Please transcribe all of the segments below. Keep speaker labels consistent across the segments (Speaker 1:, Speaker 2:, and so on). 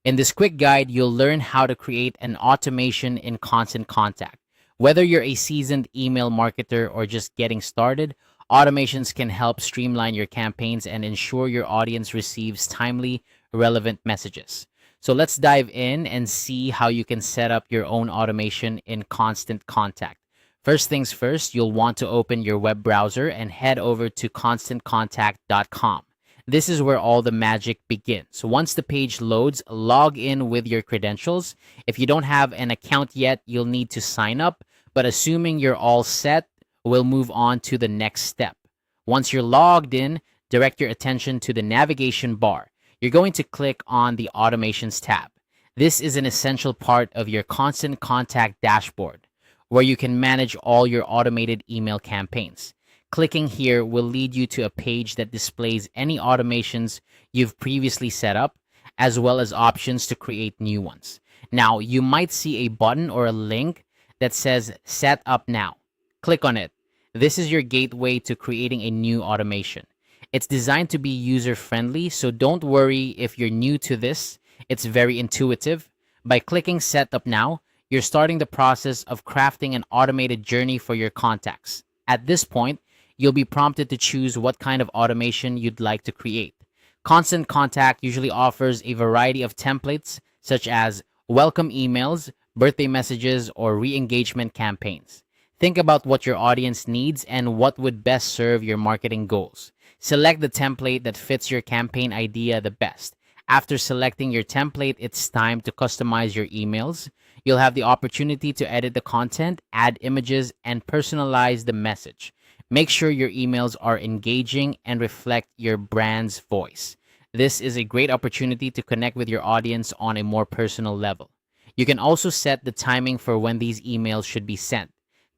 Speaker 1: In this quick guide, you'll learn how to create an automation in Constant Contact. Whether you're a seasoned email marketer or just getting started, automations can help streamline your campaigns and ensure your audience receives timely, relevant messages. So let's dive in and see how you can set up your own automation in Constant Contact. First things first, you'll want to open your web browser and head over to constantcontact.com. This is where all the magic begins. Once the page loads, log in with your credentials. If you don't have an account yet, you'll need to sign up, but assuming you're all set, we'll move on to the next step. Once you're logged in, direct your attention to the navigation bar. You're going to click on the Automations tab. This is an essential part of your Constant Contact dashboard, where you can manage all your automated email campaigns. Clicking here will lead you to a page that displays any automations you've previously set up, as well as options to create new ones. Now, you might see a button or a link that says Set Up Now. Click on it. This is your gateway to creating a new automation. It's designed to be user-friendly, so don't worry if you're new to this. It's very intuitive. By clicking Set Up Now, you're starting the process of crafting an automated journey for your contacts. At this point, you'll be prompted to choose what kind of automation you'd like to create. Constant Contact usually offers a variety of templates, such as welcome emails, birthday messages, or re-engagement campaigns. Think about what your audience needs and what would best serve your marketing goals. Select the template that fits your campaign idea the best. After selecting your template, it's time to customize your emails. You'll have the opportunity to edit the content, add images, and personalize the message. Make sure your emails are engaging and reflect your brand's voice. This is a great opportunity to connect with your audience on a more personal level. You can also set the timing for when these emails should be sent.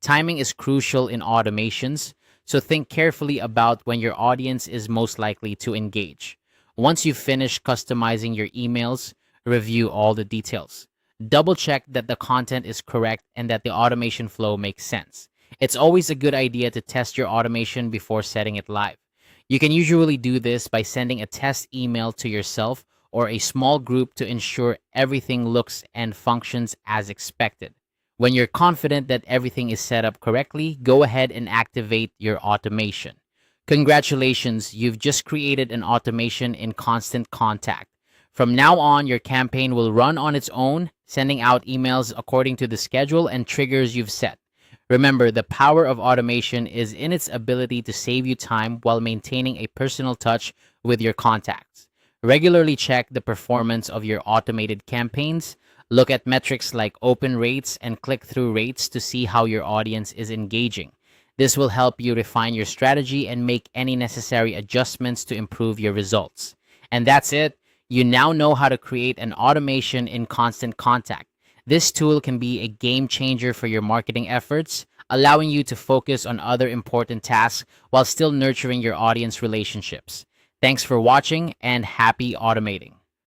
Speaker 1: Timing is crucial in automations, so think carefully about when your audience is most likely to engage. Once you've finished customizing your emails, review all the details. Double check that the content is correct and that the automation flow makes sense. It's always a good idea to test your automation before setting it live. You can usually do this by sending a test email to yourself or a small group to ensure everything looks and functions as expected. When you're confident that everything is set up correctly, go ahead and activate your automation. Congratulations, you've just created an automation in Constant Contact. From now on, your campaign will run on its own, sending out emails according to the schedule and triggers you've set. Remember, the power of automation is in its ability to save you time while maintaining a personal touch with your contacts. Regularly check the performance of your automated campaigns. Look at metrics like open rates and click-through rates to see how your audience is engaging. This will help you refine your strategy and make any necessary adjustments to improve your results. And that's it. You now know how to create an automation in Constant Contact. This tool can be a game changer for your marketing efforts, allowing you to focus on other important tasks while still nurturing your audience relationships. Thanks for watching and happy automating.